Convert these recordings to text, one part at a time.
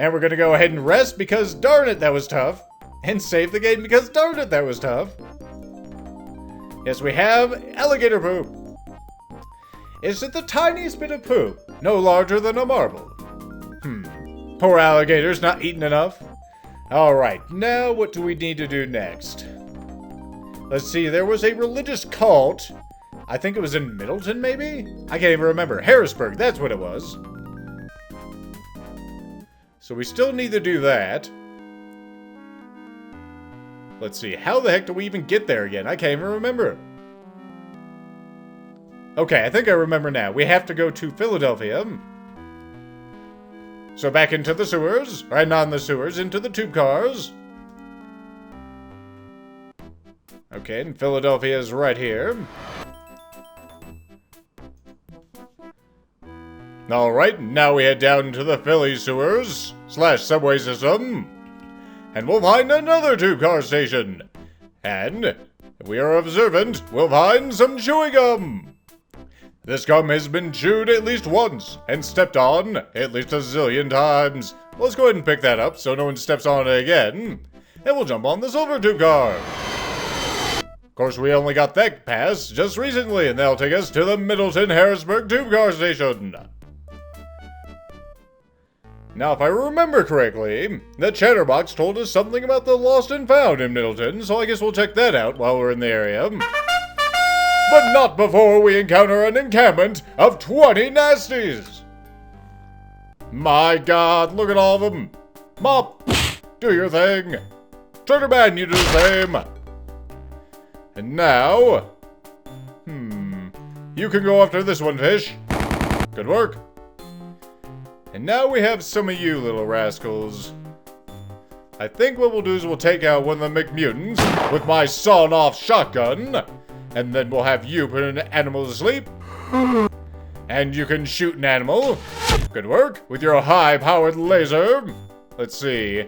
And we're gonna go ahead and rest because darn it, that was tough. And save the game because darn it, that was tough. Yes, we have alligator poop. Is it the tiniest bit of poop? No larger than a marble. Poor alligator's not eating enough. Alright, now what do we need to do next? Let's see, there was a religious cult. I think it was in Middleton, maybe? I can't even remember. Harrisburg, that's what it was. So we still need to do that. Let's see, how the heck do we even get there again? I can't even remember. Okay, I think I remember now. We have to go to Philadelphia. So back into the sewers. Right, not in the sewers, into the tube cars. Okay, and Philadelphia is right here. Alright, now we head down into the Philly sewers / subway system. And we'll find another tube car station. And, if we are observant, we'll find some chewing gum. This gum has been chewed at least once, and stepped on at least a zillion times. Let's go ahead and pick that up so no one steps on it again. And we'll jump on the silver tube car. Of course, we only got that pass just recently, and that'll take us to the Middleton Harrisburg tube car station. Now, if I remember correctly, the chatterbox told us something about the lost and found in Middleton, so I guess we'll check that out while we're in the area. But not before we encounter an encampment of 20 nasties! My god, look at all of them! Mop, do your thing! Triggerman, you do the same! And now... you can go after this one, Fish. Good work. And now we have some of you little rascals. I think what we'll do is we'll take out one of the McMutants with my sawn-off shotgun, and then we'll have you put an animal to sleep. And you can shoot an animal. Good work. With your high-powered laser. Let's see.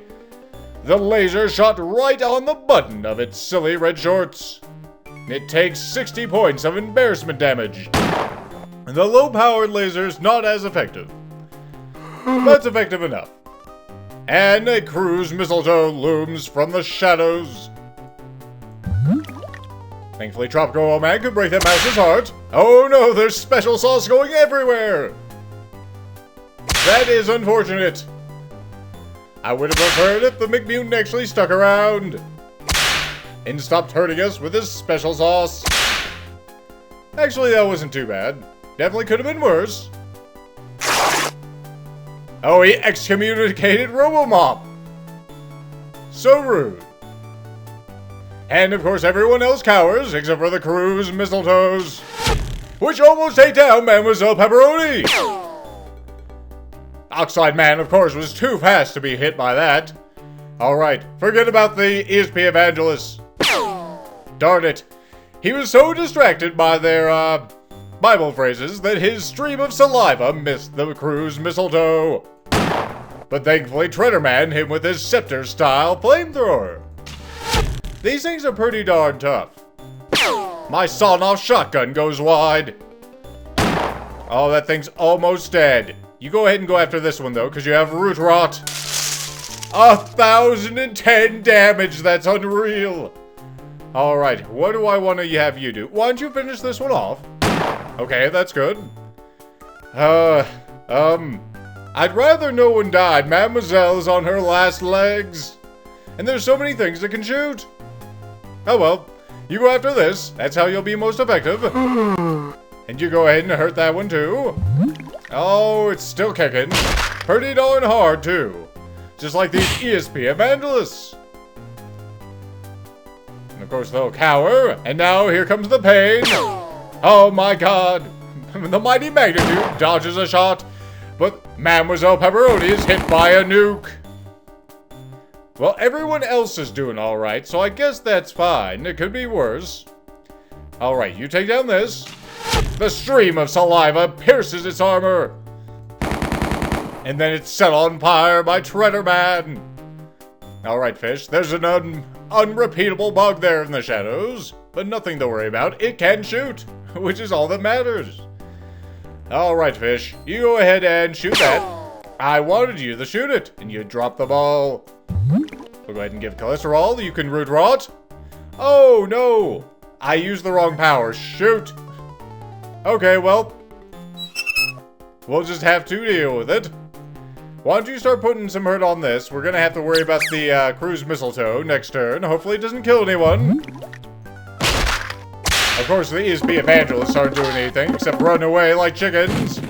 The laser shot right on the button of its silly red shorts. It takes 60 points of embarrassment damage. The low-powered laser's not as effective. That's effective enough. And a cruise mistletoe looms from the shadows. Thankfully, Tropical Old Man could break that mouse's heart. Oh no, there's special sauce going everywhere! That is unfortunate. I would have preferred if the McMutant actually stuck around and stopped hurting us with his special sauce. Actually, that wasn't too bad. Definitely could have been worse. Oh, he excommunicated Robomop! So rude. And of course everyone else cowers, except for the crew's mistletoes, which almost take down Mademoiselle Pepperoni! Oxide Man, of course, was too fast to be hit by that. Alright, forget about the ESP evangelists. Darn it. He was so distracted by their, Bible phrases that his stream of saliva missed the crew's mistletoe. But thankfully, Treaderman hit him with his scepter-style flamethrower. These things are pretty darn tough. My sawn-off shotgun goes wide. Oh, that thing's almost dead. You go ahead and go after this one, though, because you have root rot. 1,010 damage, that's unreal. Alright, what do I want to have you do? Why don't you finish this one off? Okay, that's good. I'd rather no one died. Mademoiselle's on her last legs. And there's so many things that can shoot. Oh well, you go after this. That's how you'll be most effective. And you go ahead and hurt that one too. Oh, it's still kicking. Pretty darn hard too. Just like these ESP evangelists. And of course they'll cower. And now here comes the pain. Oh my god. The mighty Magnitude dodges a shot. But Mademoiselle Pepperoni is hit by a nuke. Well, everyone else is doing alright, so I guess that's fine. It could be worse. Alright, you take down this. The stream of saliva pierces its armor. And then it's set on fire by Treaderman. Alright, Fish, there's an unrepeatable bug there in the shadows. But nothing to worry about. It can shoot, which is all that matters. Alright, Fish, you go ahead and shoot that. I wanted you to shoot it, and you dropped the ball. We'll go ahead and give cholesterol. You can root rot. Oh, no. I used the wrong power. Shoot. Okay, well. We'll just have to deal with it. Why don't you start putting some hurt on this? We're gonna have to worry about the cruise mistletoe next turn. Hopefully it doesn't kill anyone. Of course, the ESP evangelists aren't doing anything except run away like chickens.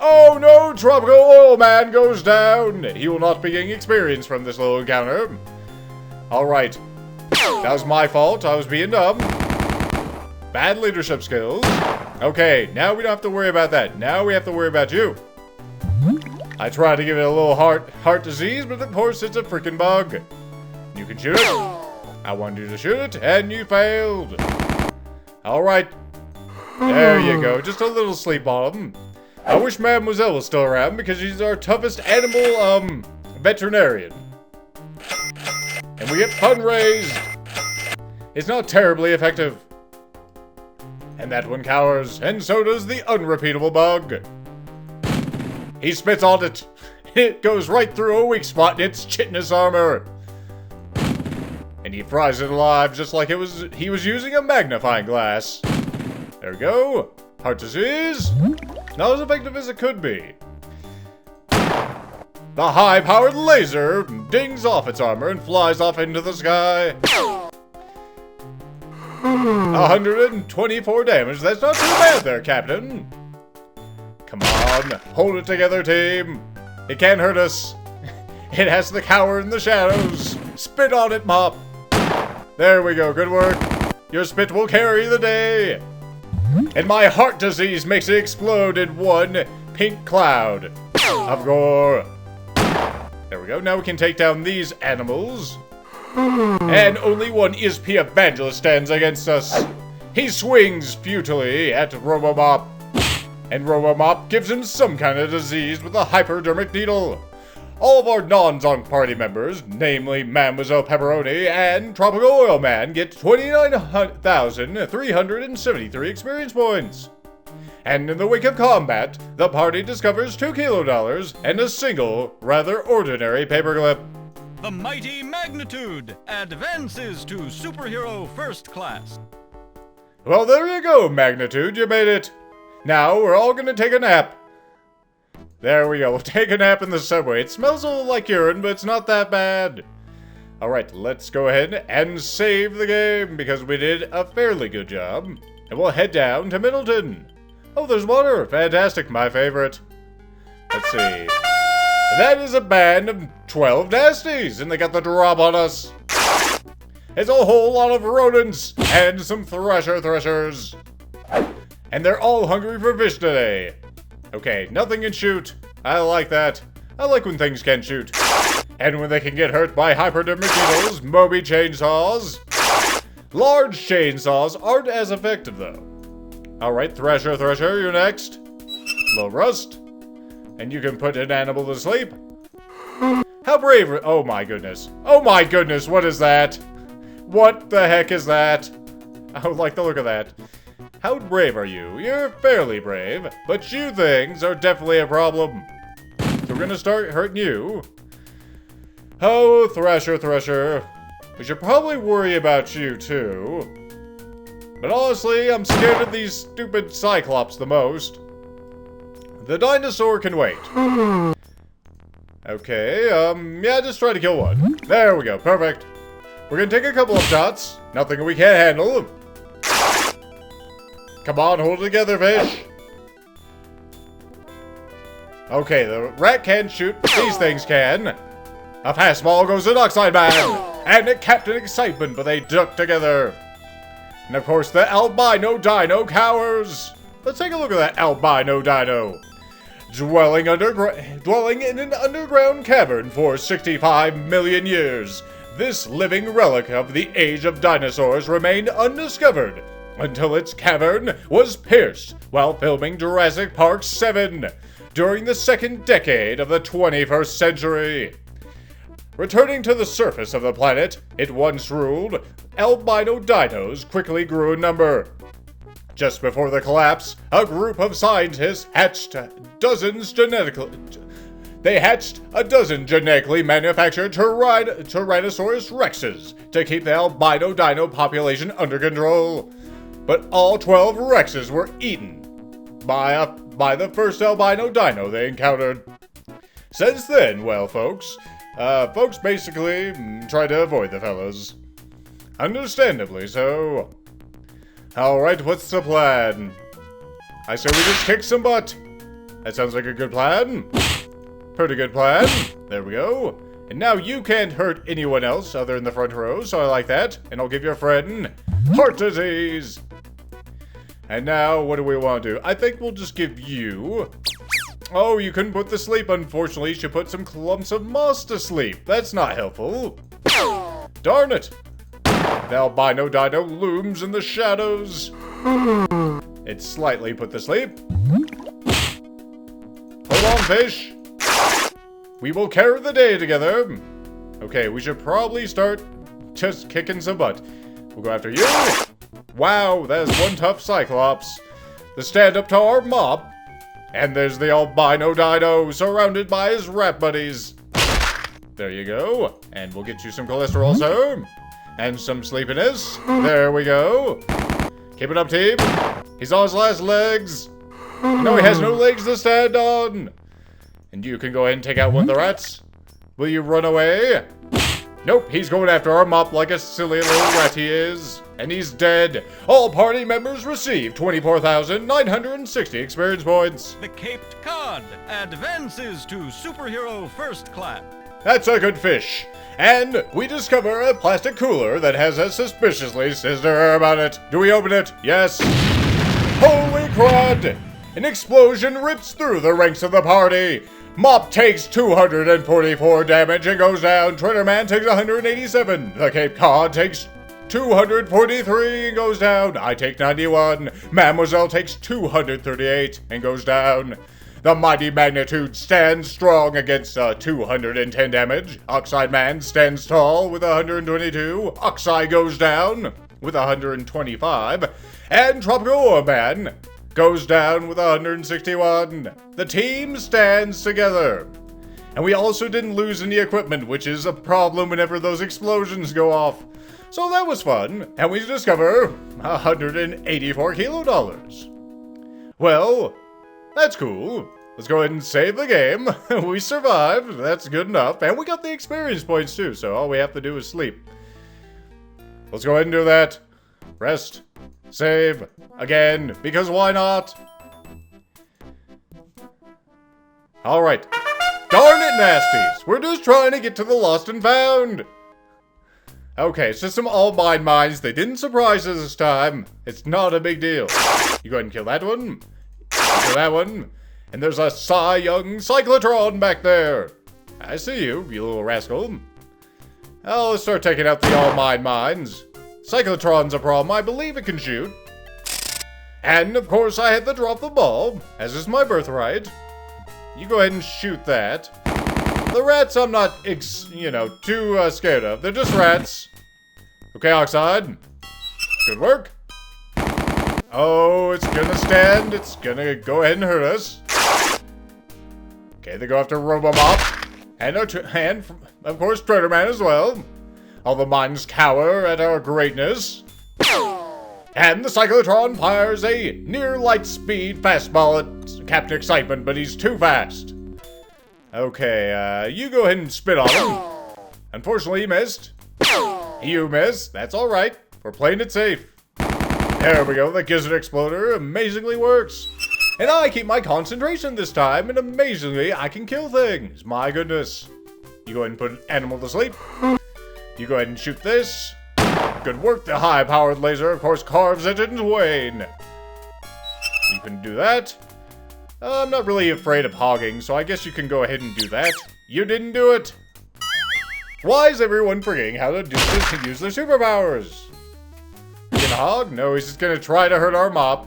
Oh no, Tropical Oil Man goes down. He will not be getting experience from this little encounter. Alright. That was my fault. I was being dumb. Bad leadership skills. Okay, now we don't have to worry about that. Now we have to worry about you. I tried to give it a little heart disease, but of course it's a freaking bug. You can shoot it. I wanted you to shoot it, and you failed. Alright. There you go. Just a little sleep on him. I wish Mademoiselle was still around, because she's our toughest animal, veterinarian. And we get fun raised. It's not terribly effective. And that one cowers, and so does the unrepeatable bug. He spits on it. It goes right through a weak spot in its chitinous armor. And he fries it alive just like he was using a magnifying glass. There we go. Heart disease. Not as effective as it could be. The high-powered laser dings off its armor and flies off into the sky. 124 damage. That's not too bad there, Captain. Come on, hold it together, team. It can't hurt us. It has to cower in the shadows. Spit on it, Mop. There we go, good work. Your spit will carry the day. And my heart disease makes it explode in one pink cloud of gore. There we go, now we can take down these animals. And only one ESP evangelist stands against us. He swings futilely at Robomop. And Robomop gives him some kind of disease with a hypodermic needle. All of our non-Zonk party members, namely Mademoiselle Pepperoni and Tropical Oil Man, get 29,373 experience points. And in the wake of combat, the party discovers $2 kilo and a single, rather ordinary paperclip. The mighty Magnitude advances to superhero first class. Well, there you go, Magnitude, you made it. Now, we're all gonna take a nap. There we go, we'll take a nap in the subway. It smells a little like urine, but it's not that bad. Alright, let's go ahead and save the game, because we did a fairly good job. And we'll head down to Middleton. Oh, there's water. Fantastic, my favorite. Let's see. That is a band of 12 nasties, and they got the drop on us. It's a whole lot of rodents, and some threshers. And they're all hungry for fish today. Okay, nothing can shoot. I like that. I like when things can shoot. And when they can get hurt by hypodermic needles, Moby chainsaws. Large chainsaws aren't as effective, though. Alright, Thresher, you're next. Low rust. And you can put an animal to sleep. How brave are— oh my goodness. Oh my goodness, what is that? What the heck is that? I would like the look of that. How brave are you? You're fairly brave, but you things are definitely a problem. So we're gonna start hurting you. Oh, Thresher. We should probably worry about you too. But honestly, I'm scared of these stupid Cyclops the most. The dinosaur can wait. Okay, yeah, just try to kill one. There we go, perfect. We're gonna take a couple of shots. Nothing we can't handle. Come on, hold it together, fish. Okay, the rat can't shoot, but these things can. A fastball goes to Oxide Man, and a Captain Excitement, but they duck together. And of course, the albino dino cowers. Let's take a look at that albino dino. Dwelling in an underground cavern for 65 million years, this living relic of the age of dinosaurs remained undiscovered until its cavern was pierced while filming Jurassic Park 7 during the second decade of the 21st century. Returning to the surface of the planet it once ruled, albino dinos quickly grew in number. Just before the collapse, a group of scientists hatched dozens they hatched a dozen genetically manufactured Tyrannosaurus Rexes to keep the albino dino population under control. But all 12 Rexes were eaten by the first albino dino they encountered. Since then, well, folks basically try to avoid the fellas. Understandably so. Alright, what's the plan? I say we just kick some butt. That sounds like a good plan. Pretty good plan. There we go. And now you can't hurt anyone else other than the front row, so I like that. And I'll give your friend heart disease. And now, what do we want to do? I think we'll just give you... Oh, you couldn't put to sleep. Unfortunately, you should put some clumps of moss to sleep. That's not helpful. Darn it. The albino dino looms in the shadows. It's slightly put to sleep. Hold on, fish. We will carry the day together. Okay, we should probably start just kicking some butt. We'll go after you. Wow, that is one tough Cyclops. The stand-up to our mob. And there's the albino dino surrounded by his rat buddies. There you go. And we'll get you some cholesterol, sir. And some sleepiness. There we go. Keep it up, team. He's on his last legs. No, he has no legs to stand on. And you can go ahead and take out one of the rats. Will you run away? Nope, he's going after our mop like a silly little rat he is. And he's dead. All party members receive 24,960 experience points. The Caped Cod advances to Superhero First Class. That's a good fish. And we discover a plastic cooler that has a suspiciously sister about it. Do we open it? Yes. Holy crud! An explosion rips through the ranks of the party. Mop takes 244 damage and goes down. Tritterman takes 187. The Cape Cod takes 243 and goes down. I take 91. Mademoiselle takes 238 and goes down. The mighty Magnitude stands strong against 210 damage. Oxide Man stands tall with 122. Oxide goes down with 125. And Tropical Ore Man goes down with 161. The team stands together. And we also didn't lose any equipment, which is a problem whenever those explosions go off. So that was fun, and we discover 184 kilo dollars. Well, that's cool. Let's go ahead and save the game. We survived, that's good enough, and we got the experience points too, so all we have to do is sleep. Let's go ahead and do that. Rest. Save. Again, because why not? Alright. Darn it, nasties! We're just trying to get to the lost and found! Okay, it's just some all-mine mines. They didn't surprise us this time. It's not a big deal. You go ahead and kill that one. Kill that one. And there's a Cy Young Cyclotron back there. I see you, you little rascal. Oh, let's start taking out the all-mine mines. Cyclotron's a problem. I believe it can shoot. And, of course, I had to drop the ball, as is my birthright. You go ahead and shoot that. The rats I'm not, too scared of. They're just rats. Okay, Oxide. Good work. Oh, it's gonna stand. It's gonna go ahead and hurt us. Okay, they go after Robomop. And, of course, Tritterman as well. All the mines cower at our greatness. And the Cyclotron fires a near light speed fastball at Captain Excitement, but he's too fast. Okay, you go ahead and spit on him. Unfortunately, you missed. You missed. That's alright. We're playing it safe. There we go. The Gizzard Exploder amazingly works. And I keep my concentration this time, and amazingly, I can kill things. My goodness. You go ahead and put an animal to sleep. You go ahead and shoot this. Good work. The high-powered laser, of course, carves it in twain. You can do that. I'm not really afraid of hogging, so I guess you can go ahead and do that. You didn't do it. Why is everyone forgetting how to use their superpowers? You gonna hog? No, he's just gonna try to hurt our mop.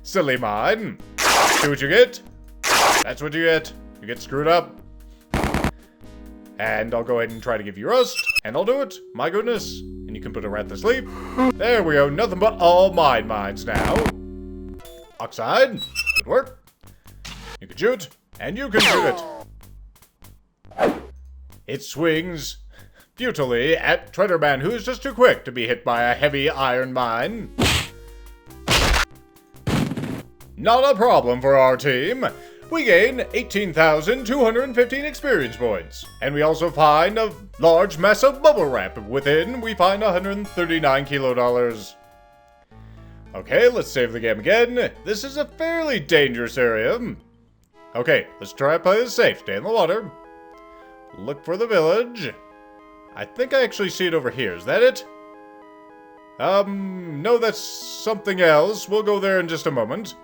Silly mine. See what you get? That's what you get. You get screwed up. And I'll go ahead and try to give you rust. And I'll do it. My goodness. And you can put a rat to sleep. There we go. Nothing but all mines now. Oxide. Good work. You can shoot. And you can shoot it. It swings futilely at Treaderman, who is just too quick to be hit by a heavy iron mine. Not a problem for our team. We gain 18,215 experience points. And we also find a large massive bubble wrap. Within, we find 139 kilo dollars. Okay, let's save the game again. This is a fairly dangerous area. Okay, let's try to play this safe. Stay in the water. Look for the village. I think I actually see it over here. Is that it? No, that's something else. We'll go there in just a moment.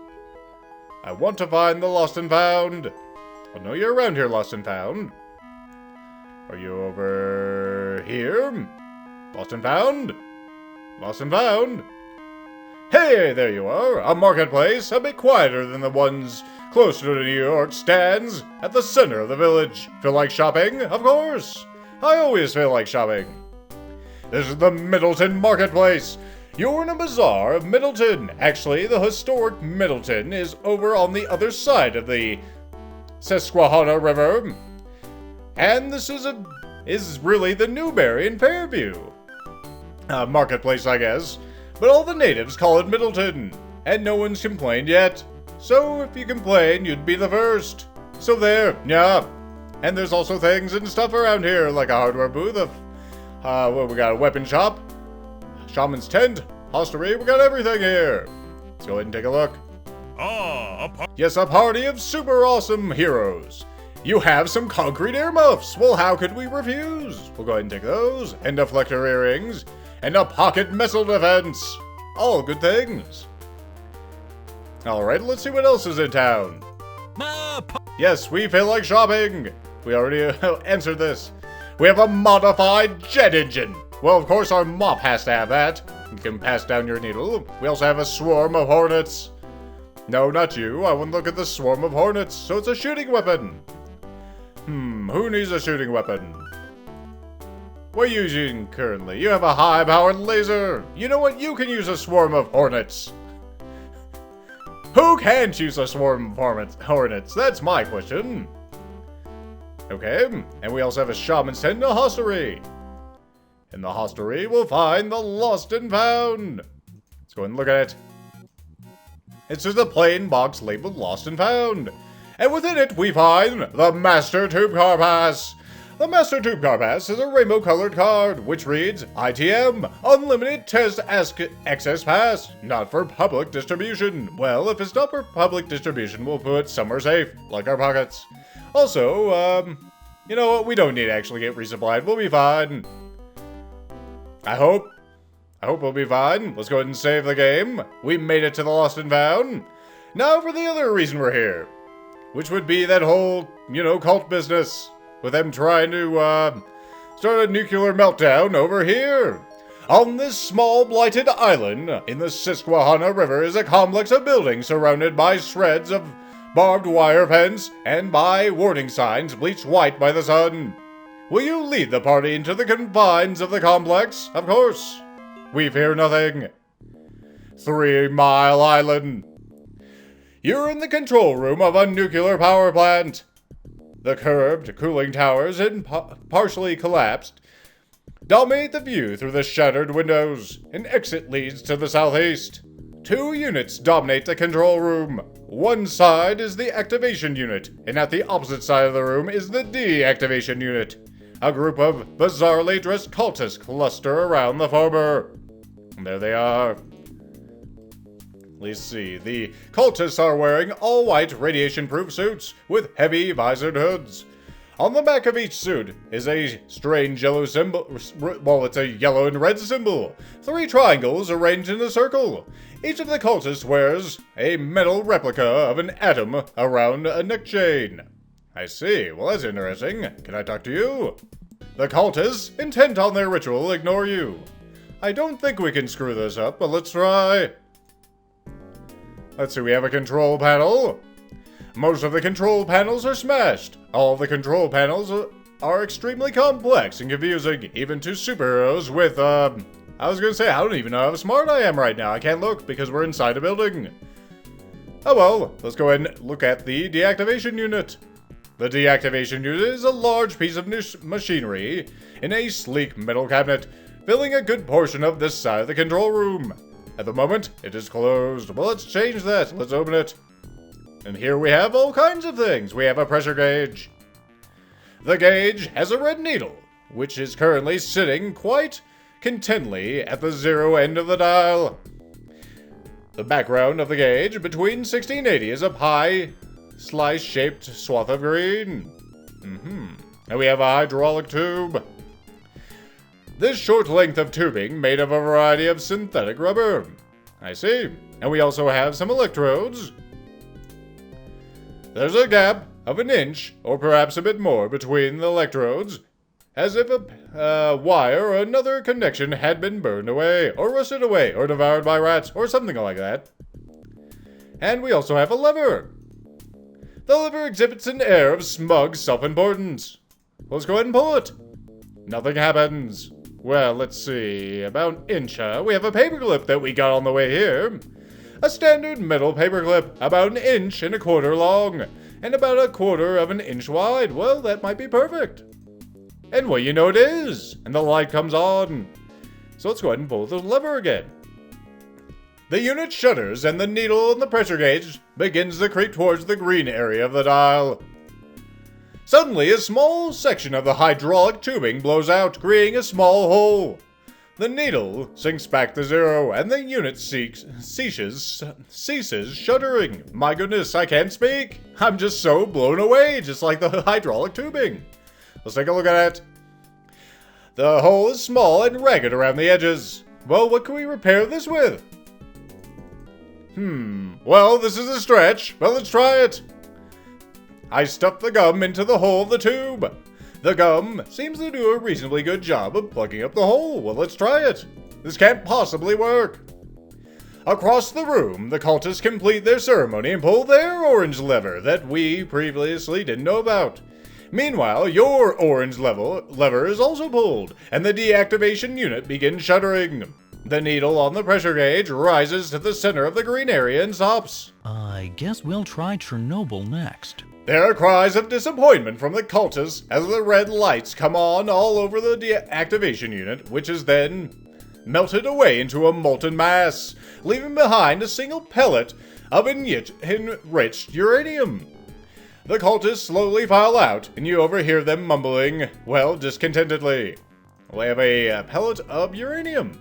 I want to find the lost and found. Oh, no, you're around here, lost and found. Are you over here? Lost and found? Lost and found? Hey, there you are. A marketplace, a bit quieter than the ones closer to New York, stands at the center of the village. Feel like shopping? Of course. I always feel like shopping. This is the Middleton Marketplace. You're in a bazaar of Middleton. Actually, the historic Middleton is over on the other side of the Susquehanna River. And this is really the Newberry and Fairview marketplace, I guess. But all the natives call it Middleton, and no one's complained yet. So if you complain, you'd be the first. So there, yeah. And there's also things and stuff around here, like a hardware booth, we got a weapon shop, shaman's tent, hostelry, we got everything here. Let's go ahead and take a look. Yes, a party of super awesome heroes. You have some concrete earmuffs. Well, how could we refuse? We'll go ahead and take those, and deflector earrings, and a pocket missile defense. All good things. Alright, let's see what else is in town. Yes, we feel like shopping. We already answered this. We have a modified jet engine. Well, of course, our mop has to have that. You can pass down your needle. We also have a swarm of hornets. No, not you. I want to look at the swarm of hornets. So it's a shooting weapon. Who needs a shooting weapon? What are you using currently? You have a high-powered laser. You know what? You can use a swarm of hornets. Who can't use a swarm of hornets? That's my question. Okay, and we also have a shaman's tent and a hostelry. In the hostelry, we'll find the lost and found. Let's go and look at it. It's just a plain box labeled lost and found. And within it, we find the Master Tube Car Pass. The Master Tube Car Pass is a rainbow-colored card, which reads, ITM, Unlimited Test Access Pass, not for public distribution. Well, if it's not for public distribution, we'll put it somewhere safe, like our pockets. Also, you know what? We don't need to actually get resupplied. We'll be fine. I hope we'll be fine. Let's go ahead and save the game. We made it to the lost and found. Now for the other reason we're here, which would be that whole, cult business. With them trying to, start a nuclear meltdown over here. On this small blighted island in the Susquehanna River is a complex of buildings surrounded by shreds of barbed wire fence and by warning signs bleached white by the sun. Will you lead the party into the confines of the complex? Of course. We fear nothing. 3 Mile Island. You're in the control room of a nuclear power plant. The curved cooling towers and partially collapsed dominate the view through the shattered windows. An exit leads to the southeast. 2 units dominate the control room. One side is the activation unit, and at the opposite side of the room is the deactivation unit. A group of bizarrely dressed cultists cluster around the former. There they are. Let's see. The cultists are wearing all-white radiation-proof suits with heavy visored hoods. On the back of each suit is a strange yellow symbol. Well, it's a yellow and red symbol. 3 triangles arranged in a circle. Each of the cultists wears a metal replica of an atom around a neck chain. I see. Well, that's interesting. Can I talk to you? The cultists, intent on their ritual, ignore you. I don't think we can screw this up, but let's try. Let's see, we have a control panel. Most of the control panels are smashed. All the control panels are extremely complex and confusing, even to superheroes with, I was gonna say, I don't even know how smart I am right now. I can't look because we're inside a building. Oh well, let's go ahead and look at the deactivation unit. The deactivation unit is a large piece of machinery in a sleek metal cabinet, filling a good portion of this side of the control room. At the moment, it is closed. Well, let's change that. Let's open it. And here we have all kinds of things. We have a pressure gauge. The gauge has a red needle, which is currently sitting quite contently at the 0 end of the dial. The background of the gauge between 60 and 80 is a pie slice-shaped swath of green. And we have a hydraulic tube. This short length of tubing made of a variety of synthetic rubber. I see. And we also have some electrodes. There's a gap of an inch, or perhaps a bit more, between the electrodes, as if a wire or another connection had been burned away, or rusted away, or devoured by rats, or something like that. And we also have a lever. The lever exhibits an air of smug self-importance. Let's go ahead and pull it. Nothing happens. Well, let's see. About an inch, we have a paperclip that we got on the way here. A standard metal paperclip, about 1 1/4 inches long, and about 1/4 inch wide. Well, that might be perfect. And well, you know it is. And the light comes on. So let's go ahead and pull the lever again. The unit shudders, and the needle in the pressure gauge begins to creep towards the green area of the dial. Suddenly, a small section of the hydraulic tubing blows out, creating a small hole. The needle sinks back to 0, and the unit ceases shuddering. My goodness, I can't speak. I'm just so blown away, just like the hydraulic tubing. Let's take a look at it. The hole is small and ragged around the edges. Well, what can we repair this with? Well, this is a stretch, but let's try it. I stuffed the gum into the hole of the tube. The gum seems to do a reasonably good job of plugging up the hole. Well, let's try it. This can't possibly work. Across the room, the cultists complete their ceremony and pull their orange lever that we previously didn't know about. Meanwhile, your orange lever is also pulled, and the deactivation unit begins shuddering. The needle on the pressure gauge rises to the center of the green area and stops. I guess we'll try Chernobyl next. There are cries of disappointment from the cultists as the red lights come on all over the deactivation unit, which is then melted away into a molten mass, leaving behind a single pellet of enriched uranium. The cultists slowly file out, and you overhear them mumbling, well, discontentedly. We have a pellet of uranium.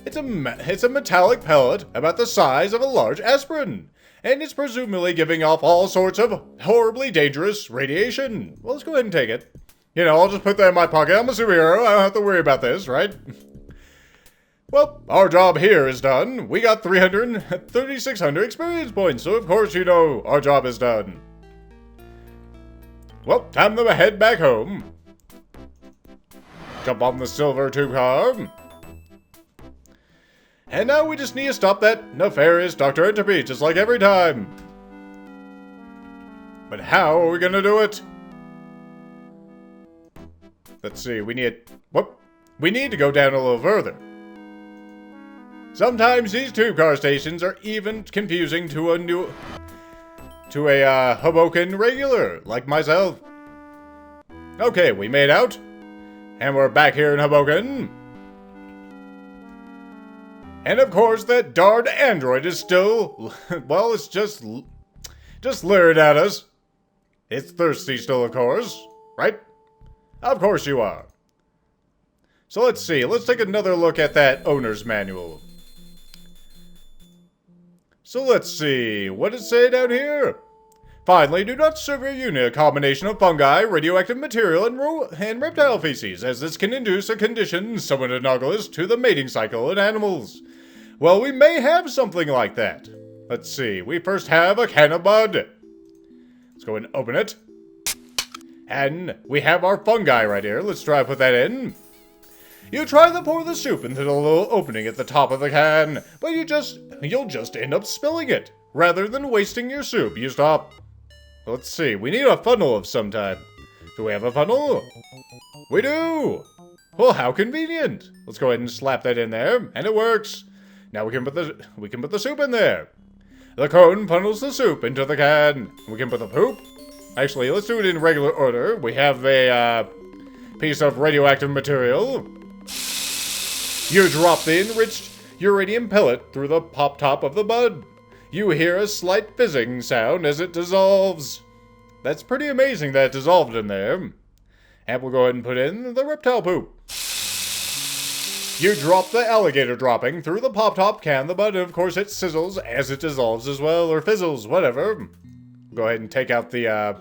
It's a metallic pellet about the size of a large aspirin, and it's presumably giving off all sorts of horribly dangerous radiation. Well, let's go ahead and take it. You know, I'll just put that in my pocket. I'm a superhero. I don't have to worry about this, right? Well, our job here is done. We got 3,600 experience points, so of course you know our job is done. Well, time to head back home. Jump on the silver tube car. And now we just need to stop that nefarious Dr. Entropy, just like every time. But how are we gonna do it? Let's see, we need to go down a little further. Sometimes these tube car stations are even confusing to a Hoboken regular, like myself. Okay, we made out. And we're back here in Hoboken. And of course, that darned android is still, well, it's just leering at us. It's thirsty still, of course, right? Of course you are. So let's see, let's take another look at that owner's manual. So let's see, what does it say down here? Finally, do not serve your unit a combination of fungi, radioactive material, and reptile feces, as this can induce a condition somewhat analogous to the mating cycle in animals. Well, we may have something like that. Let's see, we first have a can of mud. Let's go and open it. And we have our fungi right here. Let's try to put that in. You try to pour the soup into the little opening at the top of the can, but you'll just end up spilling it. Rather than wasting your soup, you stop. Let's see, we need a funnel of some type. Do we have a funnel? We do! Well, how convenient. Let's go ahead and slap that in there, and it works. Now we can put the soup in there. The cone funnels the soup into the can. We can put the poop Actually, let's do it in regular order. We have a piece of radioactive material. You drop the enriched uranium pellet through the pop top of the bud. You hear a slight fizzing sound as it dissolves. That's pretty amazing that it dissolved in there. And we'll go ahead and put in the reptile poop. You drop the alligator dropping through the pop-top can of the bud, and of course it sizzles as it dissolves as well, or fizzles, whatever. Go ahead and take out the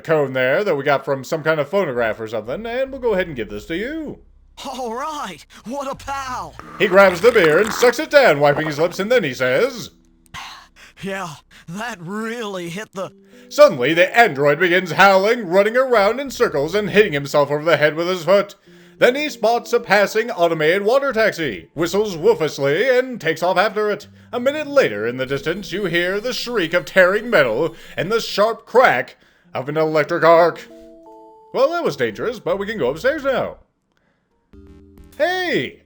cone there that we got from some kind of phonograph or something, and we'll go ahead and give this to you. All right, what a pal. He grabs the beer and sucks it down, wiping his lips, and then he says, Yeah, that really hit the... Suddenly, the android begins howling, running around in circles, and hitting himself over the head with his foot. Then he spots a passing automated water taxi, whistles woofusly, and takes off after it. A minute later, in the distance, you hear the shriek of tearing metal and the sharp crack of an electric arc. Well, that was dangerous, but we can go upstairs now. Hey!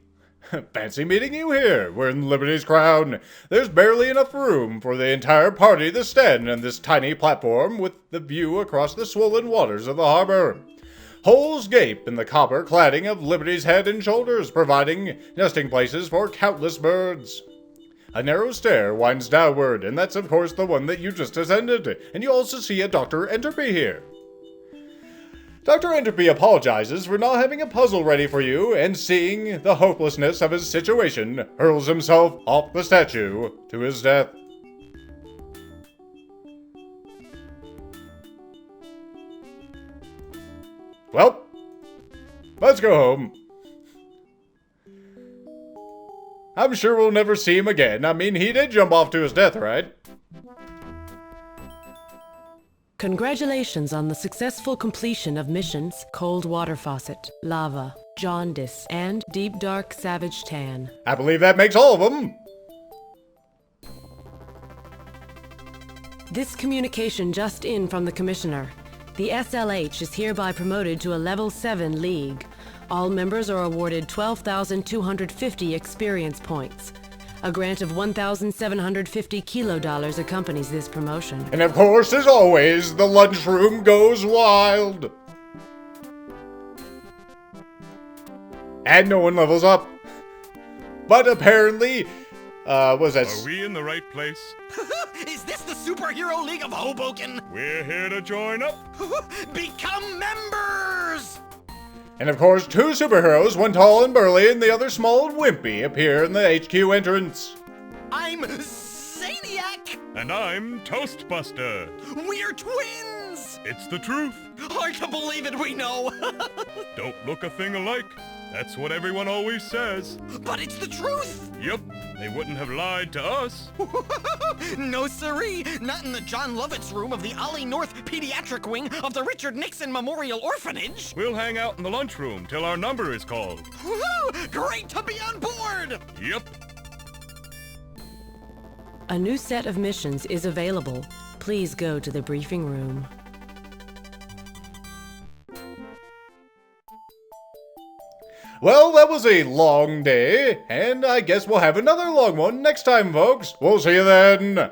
Fancy meeting you here. We're in Liberty's Crown. There's barely enough room for the entire party to stand on this tiny platform with the view across the swollen waters of the harbor. Holes gape in the copper cladding of Liberty's head and shoulders, providing nesting places for countless birds. A narrow stair winds downward, and that's of course the one that you just ascended, and you also see a Dr. Entropy here. Dr. Entropy apologizes for not having a puzzle ready for you, and seeing the hopelessness of his situation, hurls himself off the statue to his death. Well, let's go home. I'm sure we'll never see him again. I mean, he did jump off to his death, right? Congratulations on the successful completion of missions Cold Water Faucet, Lava, Jaundice, and Deep Dark Savage Tan. I believe that makes all of them. This communication just in from the Commissioner. The SLH is hereby promoted to a Level 7 League. All members are awarded 12,250 experience points. A grant of 1,750 kilo-dollars accompanies this promotion. And of course, as always, the lunchroom goes wild. And no one levels up. But apparently, was that... Are we in the right place? Is this the Superhero League of Hoboken? We're here to join up. Become members! And of course, two superheroes, one tall and burly and the other small and wimpy, appear in the HQ entrance. I'm Zaniac! And I'm Toastbuster. We're twins! It's the truth. Hard to believe it, we know. Don't look a thing alike. That's what everyone always says. But it's the truth! Yep, they wouldn't have lied to us. No siree, not in the John Lovitz room of the Ollie North Pediatric Wing of the Richard Nixon Memorial Orphanage. We'll hang out in the lunchroom till our number is called. Woohoo! Great to be on board! Yep. A new set of missions is available. Please go to the briefing room. Well, that was a long day, and I guess we'll have another long one next time, folks. We'll see you then.